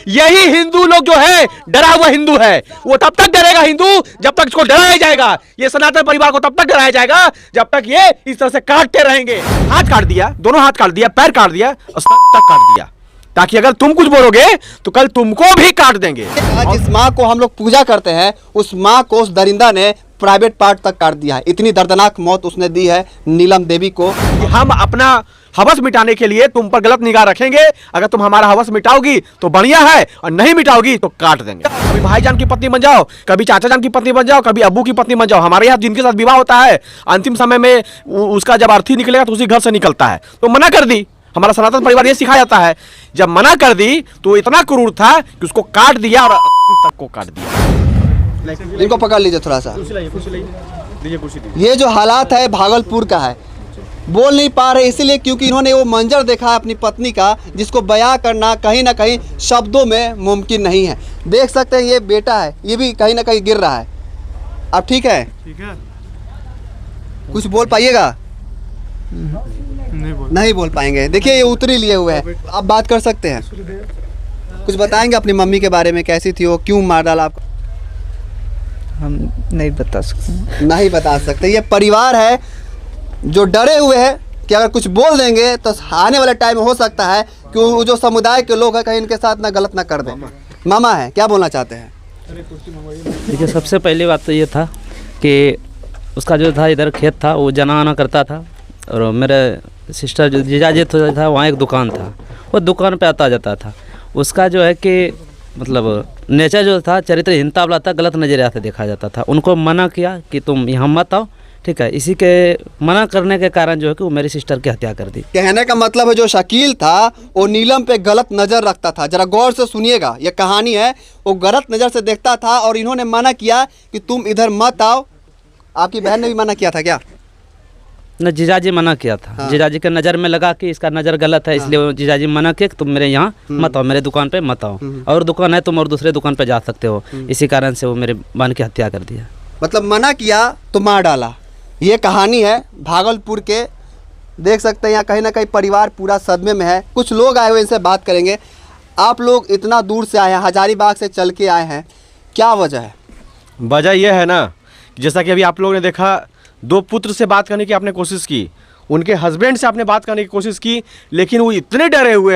यही हिंदू लोग जो है डरा हुआ हिंदू है, वो तब तक डरेगा हिंदू जब तक इसको डराया जाएगा। ये सनातन परिवार को तब तक डराया जाएगा जब तक ये इस तरह से काटते रहेंगे। हाथ काट दिया, दोनों हाथ काट दिया, पैर काट दिया और सब तक काट दिया, ताकि अगर तुम कुछ बोलोगे तो कल तुमको भी काट देंगे। जिस माँ को हम लोग पूजा करते हैं उस माँ को उस दरिंदा ने प्राइवेट पार्ट तक काट दिया है। इतनी दर्दनाक मौत उसने दी है नीलम देवी को। हम अपना हवस मिटाने के लिए तुम पर गलत निगाह रखेंगे। अगर तुम हमारा हवस मिटाओगी तो बढ़िया है, और नहीं मिटाओगी तो काट देंगे। कभी भाईजान की पत्नी बन जाओ, कभी चाचा जान की पत्नी बन जाओ, कभी अब्बू की पत्नी बन जाओ। हमारे यहाँ जिनके साथ विवाह होता है अंतिम समय में उसका जब अर्थी निकलेगा तो उसी घर से निकलता है। तो मना कर दी, हमारा सनातन परिवार ये सिखाया जाता है। जब मना कर दी तो इतना क्रूर था कि उसको काट दिया और तक को काट दिया। इनको पकड़ लीजिए थोड़ा सा। ये जो हालात है भागलपुर का है, बोल नहीं पा रहे इसलिए क्योंकि इन्होंने वो मंजर देखा है अपनी पत्नी का, जिसको बयां करना कहीं ना कहीं शब्दों में मुमकिन नहीं है। देख सकते हैं ये बेटा है, ये भी कहीं ना कहीं गिर रहा है। अब ठीक है, ठीक है, कुछ बोल पाइएगा? नहीं बोल पाएंगे। देखिए ये उतरी लिए हुए हैं, आप बात कर सकते हैं। कुछ बताएंगे अपनी मम्मी के बारे में, कैसी थी वो, क्यों मार डाला आपको? हम नहीं बता सकते। नहीं बता सकते। ये परिवार है जो डरे हुए हैं कि अगर कुछ बोल देंगे तो आने वाले टाइम में हो सकता है कि वो जो समुदाय के लोग हैं कहीं इनके साथ ना गलत ना कर दें। मामा है, क्या बोलना चाहते हैं? देखिए सबसे पहली बात तो ये था कि उसका जो था इधर खेत था, वो जाना आना करता था, और मेरे सिस्टर जो जीजाजी था वहाँ एक दुकान था, वो दुकान पे आता जाता था। उसका जो है कि मतलब नेचर जो था चरित्रहीनता वाला था, गलत नज़रिया से देखा जाता था। उनको मना किया कि तुम यहाँ मत आओ, ठीक है। इसी के मना करने के कारण जो है कि वो मेरी सिस्टर की हत्या कर दी। कहने का मतलब है जो शकील था वो नीलम पे गलत नज़र रखता था। जरा गौर से सुनिएगा, ये कहानी है। वो गलत नज़र से देखता था और इन्होंने मना किया कि तुम इधर मत आओ। आपकी बहन ने भी मना किया था क्या? न, जीजाजी मना किया था। हाँ। जीजाजी के नज़र में लगा कि इसका नज़र गलत है, इसलिए वो जीजाजी मना किया कि तुम मेरे यहाँ मत आओ, मेरे दुकान पे मत आओ, और दुकान है तुम और दूसरे दुकान पे जा सकते हो। इसी कारण से वो मेरे बहन की हत्या कर दिया। मतलब मना किया तो मार डाला। ये कहानी है भागलपुर के। देख सकते हैं यहाँ कहीं ना कहीं परिवार पूरा सदमे में है। कुछ लोग आए हुए, इनसे बात करेंगे। आप लोग इतना दूर से आए हैं, हजारीबाग से चल के आए हैं, क्या वजह है? वजह यह है ना, जैसा कि अभी आप लोगों ने देखा, दो पुत्र से बात करने की आपने कोशिश की, उनके हस्बैंड से आपने बात करने की कोशिश की, लेकिन वो इतने डरे हुए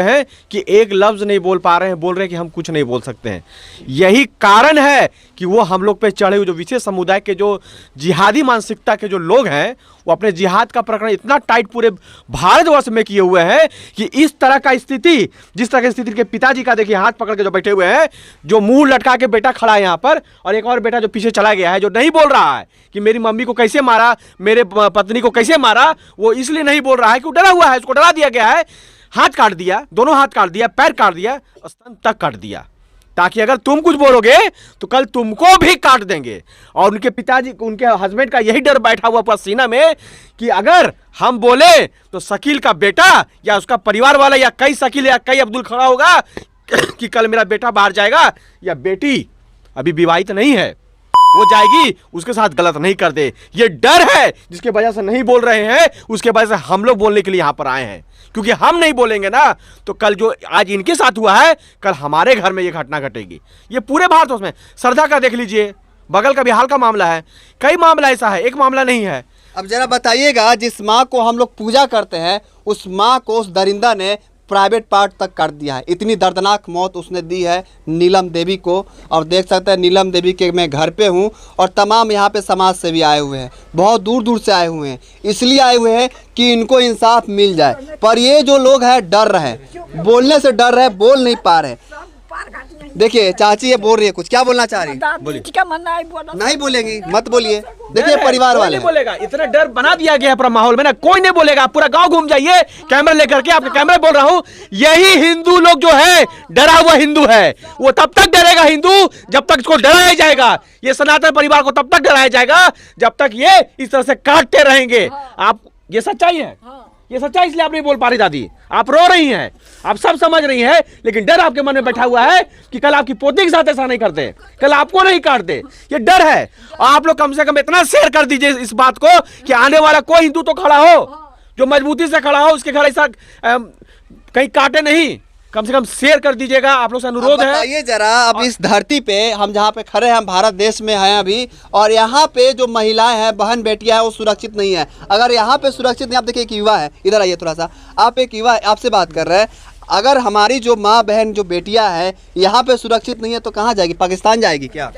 हैं कि एक लफ्ज़ नहीं बोल पा रहे हैं। बोल रहे हैं कि हम कुछ नहीं बोल सकते हैं। यही कारण है कि वो हम लोग पे चढ़े हुए जो विशेष समुदाय के जो जिहादी मानसिकता के जो लोग हैं, वो अपने जिहाद का प्रकरण इतना टाइट पूरे भारतवर्ष में किए हुए हैं कि इस तरह का स्थिति, जिस तरह की स्थिति के पिताजी का देखिए हाथ पकड़ के जो बैठे हुए हैं, जो मुंह लटका के बेटा खड़ा है यहाँ पर, और एक और बेटा जो पीछे चला गया है, जो नहीं बोल रहा है कि मेरी मम्मी को कैसे मारा, मेरे पत्नी को कैसे मारा। वो इसलिए नहीं बोल रहा है कि वो डरा हुआ है, उसको डरा दिया गया है। हाथ काट दिया, दोनों हाथ काट दिया, पैर काट दिया, स्तन तक काट दिया, ताकि अगर तुम कुछ बोलोगे तो कल तुमको भी काट देंगे। और उनके पिताजी, उनके हस्बैंड का यही डर बैठा हुआ पूरा सीना में कि अगर हम बोले तो शकील का बेटा या उसका परिवार वाला या कई शकील या कई अब्दुल खड़ा होगा कि कल मेरा बेटा बाहर जाएगा या बेटी अभी विवाहित नहीं है, वो जाएगी, उसके साथ गलत नहीं कर दे। ये डर है जिसके वजह से नहीं बोल रहे हैं। उसके वजह से हम लोग बोलने के लिए यहाँ पर आए हैं, क्योंकि हम नहीं बोलेंगे ना तो कल जो आज इनके साथ हुआ है, कल हमारे घर में ये घटना घटेगी। ये पूरे भारत में श्रद्धा का देख लीजिए, बगल का बिहार का मामला है, कई मामला ऐसा है, एक मामला नहीं है। अब जरा बताइएगा, जिस माँ को हम लोग पूजा करते हैं उस माँ को उस दरिंदा ने प्राइवेट पार्ट तक कर दिया है। इतनी दर्दनाक मौत उसने दी है नीलम देवी को। और देख सकते हैं नीलम देवी के मैं घर पे हूँ और तमाम यहाँ पे समाज सेवी आए हुए हैं, बहुत दूर दूर से आए हुए हैं। इसलिए आए हुए हैं कि इनको इंसाफ मिल जाए। पर ये जो लोग हैं डर रहे हैं, बोलने से डर रहे, बोल नहीं पा रहे। देखिए चाची ये बोल रही है, कुछ क्या बोलना चाह रही? नहीं बोलेंगी, मत बोलिए। देखिए परिवार वाले नहीं बोलेगा, इतना डर बना दिया गया है पूरा माहौल में ना, कोई नहीं बोलेगा। पूरा गांव घूम जाइए कैमरा लेकर के, आपके कैमरा बोल रहा हूं, यही हिंदू लोग जो है डरा हुआ हिंदू है, वो तब तक डरेगा हिंदू जब तक इसको डराया जाएगा। ये सनातन परिवार को तब तक डराया जाएगा जब तक ये इस तरह से काटते रहेंगे। आप, ये सच्चाई है, ये सच्चाई, इसलिए आप नहीं बोल पा रही दादी, आप रो रही हैं, आप सब समझ रही हैं, लेकिन डर आपके मन में बैठा हुआ है कि कल आपकी पोती के साथ ऐसा नहीं करते, कल आपको नहीं काटते। ये डर है। और आप लोग कम से कम इतना शेयर कर दीजिए इस बात को कि आने वाला कोई हिंदू तो खड़ा हो, जो मजबूती से खड़ा हो, उसके घर ऐसा कहीं काटे नहीं। कम से कम शेयर कर दीजिएगा, आप लोग से अनुरोध है। बताइए जरा, अब इस धरती पे हम जहाँ पे खड़े हैं, हम भारत देश में हैं अभी, और यहाँ पे जो महिलाएं हैं, बहन बेटियां हैं, वो सुरक्षित नहीं है। अगर यहाँ पे सुरक्षित नहीं, आप देखिए एक युवा है, इधर आइए थोड़ा सा, आप एक युवा, आपसे बात कर रहे हैं, अगर हमारी जो माँ बहन जो बेटियां हैं यहाँ पे सुरक्षित नहीं है तो कहाँ जाएगी? पाकिस्तान जाएगी क्या?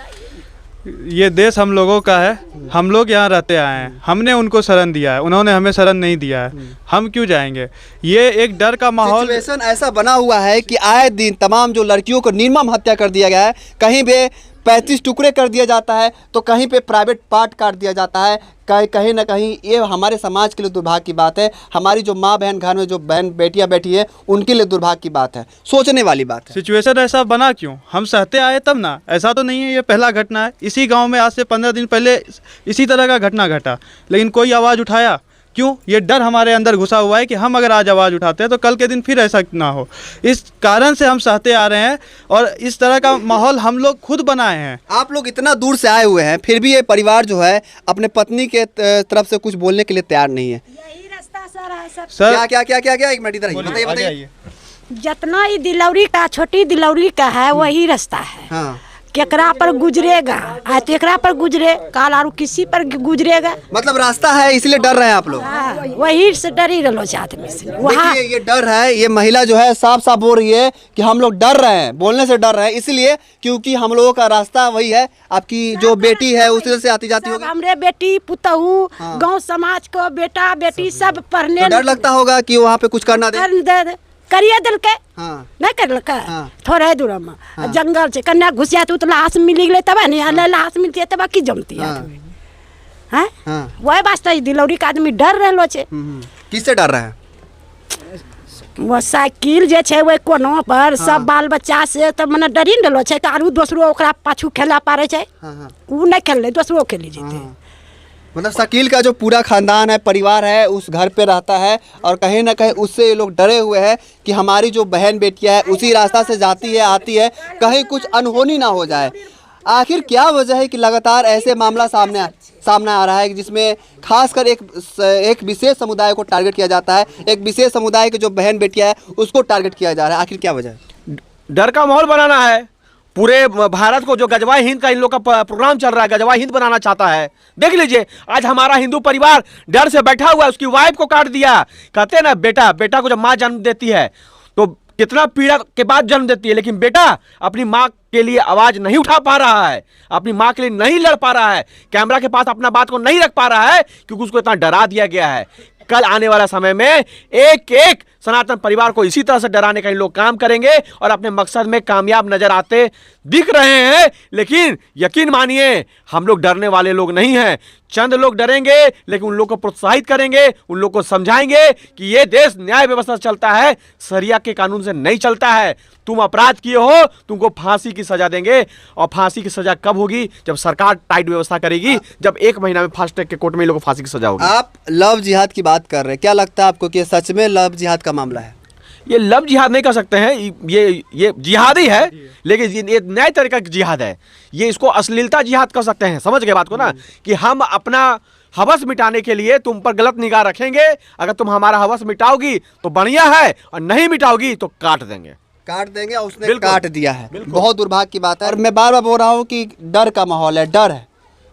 ये देश हम लोगों का है, हम लोग यहाँ रहते आए हैं, हमने उनको शरण दिया है, उन्होंने हमें शरण नहीं दिया है, हम क्यों जाएंगे? ये एक डर का माहौल। सिचुएशन ऐसा बना हुआ है कि आए दिन तमाम जो लड़कियों को निर्मम हत्या कर दिया गया है, कहीं पे 35 टुकड़े कर दिया जाता है, तो कहीं पे प्राइवेट पार्ट काट दिया जाता है, कहीं ना कहीं ये हमारे समाज के लिए दुर्भाग्य की बात है। हमारी जो माँ बहन घर में जो बहन बेटियां बैठी है उनके लिए दुर्भाग्य की बात है, सोचने वाली बात है। सिचुएशन ऐसा बना क्यों? हम सहते आए तब ना, ऐसा तो नहीं है ये पहला घटना है। इसी गांव में आज से 15 दिन पहले इसी तरह का घटना घटा, लेकिन कोई आवाज़ उठाया क्यों? ये डर हमारे अंदर घुसा हुआ है कि हम अगर आज आवाज़ उठाते हैं तो कल के दिन फिर ऐसा ना हो। इस कारण से हम सहते आ रहे हैं और इस तरह का माहौल हम लोग खुद बनाए हैं। आप लोग इतना दूर से आए हुए हैं, फिर भी ये परिवार जो है अपने पत्नी के तरफ से कुछ बोलने के लिए तैयार नहीं है। यही रास्ता सर है सब। सर क्या क्या क्या क्या क्या एक मिनट इधर आइए, बताइए आगे बताइए। आइए। जितना ही दिलौरी का, छोटी दिलौरी का है वही रास्ता है। हाँ, केकरा पर गुजरेगा, आज तो एकरा पर गुजरे, काल आरू किसी पर गुजरेगा। मतलब रास्ता है इसलिए डर रहे हैं आप लोग। हाँ, वही से डरी रहो से आदमी से वहाँ। देखिए ये डर है, ये महिला जो है साफ साफ बोल रही है कि हम लोग डर रहे हैं, बोलने से डर रहे हैं इसलिए क्योंकि हम लोगों का रास्ता वही है। आपकी जो बेटी है उसी से आती जाती सब होगी, हमरे बेटी पुतहू गांव समाज को बेटा बेटी सब पढ़ने तो डर लगता होगा कि वहाँ पे कुछ करना दे। करिए दिल के हाँ, नहीं कर हाँ। थोड़ा दूर में जंगल से कन्या घुसिया तो लाश मिली गए तब नहीं लाश मिलती है तब की जमती है हाँ। हैं? हाँ। वही वास्ते दिलौरी का आदमी डर रहे छे। किससे डर रहे हैं? वो साइकिल जे छे वो कोनो पर सब बाल बच्चा से तो मने डरी न रहो छे कि आरू दोसरो ओकरा पाछू खेला पारे छे। हाँ। उ नहीं खेलले दोसरो खेली जेते। मतलब शकील का जो पूरा खानदान है, परिवार है, उस घर पे रहता है और कहीं ना कहीं उससे ये लोग डरे हुए हैं कि हमारी जो बहन बेटियां है उसी रास्ता से जाती है आती है, कहीं कुछ अनहोनी ना हो जाए। आखिर क्या वजह है कि लगातार ऐसे मामला सामने आ रहा है जिसमें खासकर एक विशेष समुदाय को टारगेट किया जाता है, एक विशेष समुदाय के जो बहन बेटियां है उसको टारगेट किया जा रहा है? आखिर क्या वजह है? डर का माहौल बनाना है पूरे भारत को। जो गजवाए हिंद का इन लोग का प्रोग्राम चल रहा है, गजवाए हिंद बनाना चाहता है। देख लीजिए आज हमारा हिंदू परिवार डर से बैठा हुआ है, उसकी वाइफ को काट दिया। कहते हैं ना बेटा को जब माँ जन्म देती है तो कितना पीड़ा के बाद जन्म देती है, लेकिन बेटा अपनी माँ के लिए आवाज नहीं उठा पा रहा है, अपनी माँ के लिए नहीं लड़ पा रहा है, कैमरा के पास अपना बात को नहीं रख पा रहा है क्योंकि उसको इतना डरा दिया गया है। कल आने वाला समय में एक एक सनातन परिवार को इसी तरह से डराने का इन लोग काम करेंगे और अपने मकसद में कामयाब नजर आते दिख रहे हैं। लेकिन यकीन मानिए हम लोग डरने वाले लोग नहीं हैं। चंद लोग डरेंगे लेकिन उन लोग को प्रोत्साहित करेंगे, उन लोग को समझाएंगे कि ये देश न्याय व्यवस्था चलता है, शरिया के कानून से नहीं चलता है। तुम अपराध किए हो, तुमको फांसी की सजा देंगे। और फांसी की सजा कब होगी? जब सरकार टाइट व्यवस्था करेगी, जब 1 महीना में फास्ट ट्रैक के कोर्ट में इन लोगों को फांसी की सजा होगी। आप लव जिहाद की बात कर रहे हैं, क्या लगता है आपको कि ये सच में लव जिहाद का मामला है? ये लव जिहाद नहीं कर सकते हैं, ये जिहाद ही है, लेकिन ये नए तरीका का जिहाद है। ये इसको अश्लीलता जिहाद कर सकते हैं। समझ गए बात को ना, कि हम अपना हवस मिटाने के लिए तुम पर गलत निगाह रखेंगे। अगर तुम हमारा हवस मिटाओगी तो बढ़िया है, और नहीं मिटाओगी तो काट देंगे। और उसने काट दिया है। बहुत दुर्भाग्य की बात है। और मैं बार बार बोल रहा हूँ कि डर का माहौल है, डर है।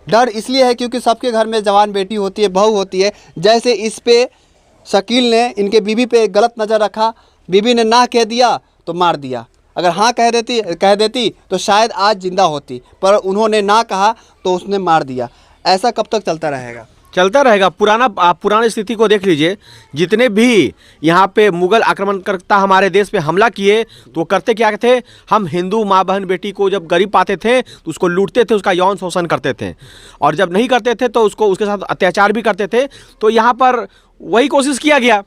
डर इसलिए है क्योंकि सबके घर में जवान बेटी होती है, बहू होती है। जैसे इस पे शकील ने इनके बीवी पे गलत नज़र रखा, बीवी ने ना कह दिया तो मार दिया। अगर हाँ कह देती तो शायद आज जिंदा होती, पर उन्होंने ना कहा तो उसने मार दिया। ऐसा कब तक चलता रहेगा? चलता रहेगा। आप पुरानी स्थिति को देख लीजिए। जितने भी यहाँ पे मुगल आक्रमणकर्ता हमारे देश पे हमला किए तो वो करते क्या थे? हम हिंदू माँ बहन बेटी को जब गरीब पाते थे तो उसको लूटते थे, उसका यौन शोषण करते थे, और जब नहीं करते थे तो उसके साथ अत्याचार भी करते थे। तो यहाँ पर वही कोशिश किया गया,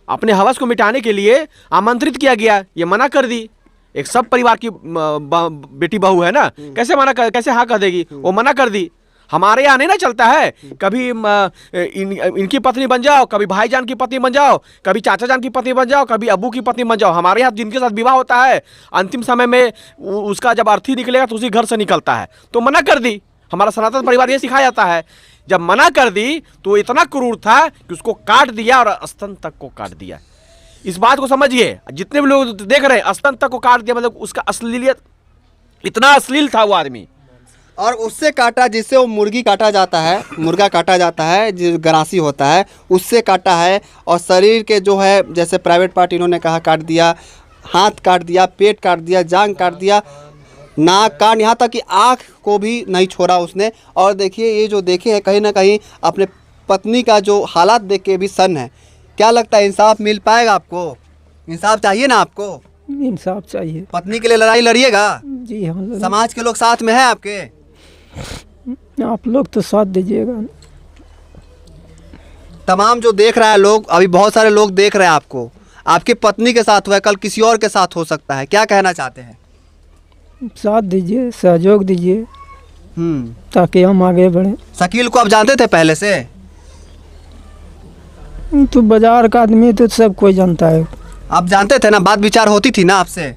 अपने हवस को मिटाने के लिए आमंत्रित किया गया, ये मना कर दी। एक सब परिवार की बेटी बहू है ना, कैसे हाँ कर देगी? वो मना कर दी। हमारे यहाँ नहीं ना चलता है, कभी इनकी पत्नी बन जाओ, कभी भाईजान की पत्नी बन जाओ, कभी चाचा जान की पत्नी बन जाओ, कभी अबू की पत्नी बन जाओ। हमारे यहाँ जिनके साथ विवाह होता है अंतिम समय में उसका जब अर्थी निकलेगा तो उसी घर से निकलता है। तो मना कर दी। हमारा सनातन परिवार ये सिखाया जाता है। जब मना कर दी तो इतना क्रूर था कि उसको काट दिया और स्तन तक को काट दिया। इस बात को समझिए, जितने भी लोग देख रहे हैं स्तन तक को काट दिया, मतलब उसका अश्लीलियत, इतना अश्लील था वो आदमी। और उससे काटा जिससे वो मुर्गी काटा जाता है, मुर्गा काटा जाता है, जो गरासी होता है उससे काटा है। और शरीर के जो है जैसे प्राइवेट पार्ट इन्होंने कहा काट दिया, हाथ काट दिया, पेट काट दिया, जांग काट दिया, नाक कान, यहाँ तक कि आँख को भी नहीं छोड़ा उसने। और देखिए ये जो देखे है कहीं ना कहीं अपने पत्नी का जो हालात देख के भी सन है। क्या लगता है इंसाफ मिल पाएगा आपको? इंसाफ चाहिए ना आपको? इंसाफ चाहिए पत्नी के लिए लड़ाई लड़िएगा? जी हाँ। समाज के लोग साथ में हैं आपके? आप लोग तो साथ दीजिएगा। तमाम जो देख रहा है लोग, अभी बहुत सारे लोग देख रहे हैं आपको, आपकी पत्नी के साथ हुआ है, कल किसी और के साथ हो सकता है, क्या कहना चाहते हैं? साथ दीजिए, सहयोग दीजिए ताकि हम आगे बढ़ें। शकील को आप जानते थे पहले से? तो बाजार का आदमी तो सब कोई जानता है। आप जानते थे ना, बात विचार होती थी ना आपसे?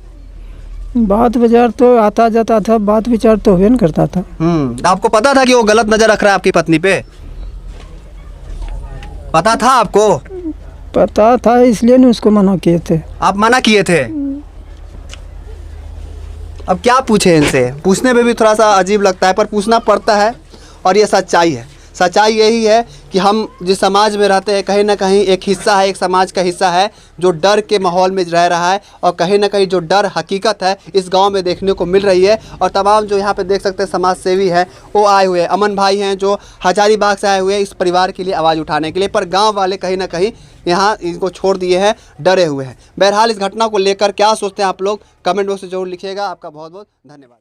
बात विचार तो आता जाता था, बात विचार तो होबे न करता था। आपको पता था कि वो गलत नजर रख रहा है आपकी पत्नी पे? पता था आपको? पता था, इसलिए नहीं उसको मना किए थे। आप मना किए थे? अब क्या पूछे इनसे? पूछने में भी थोड़ा सा अजीब लगता है, पर पूछना पड़ता है। और ये सच्चाई है। सच्चाई यही है कि हम जिस समाज में रहते हैं कहीं ना कहीं एक हिस्सा है, एक समाज का हिस्सा है जो डर के माहौल में रह रहा है। और कहीं ना कहीं जो डर हकीकत है इस गांव में देखने को मिल रही है। और तमाम जो यहाँ पे देख सकते हैं समाज सेवी हैं वो आए हुए हैं। अमन भाई हैं जो हजारीबाग से आए हुए हैं इस परिवार के लिए आवाज़ उठाने के लिए, पर गाँव वाले कहीं ना कहीं यहाँ इनको छोड़ दिए हैं, डरे हुए हैं। बहरहाल इस घटना को लेकर क्या सोचते हैं आप लोग, कमेंट बॉक्स में जरूर लिखिएगा। आपका बहुत बहुत धन्यवाद।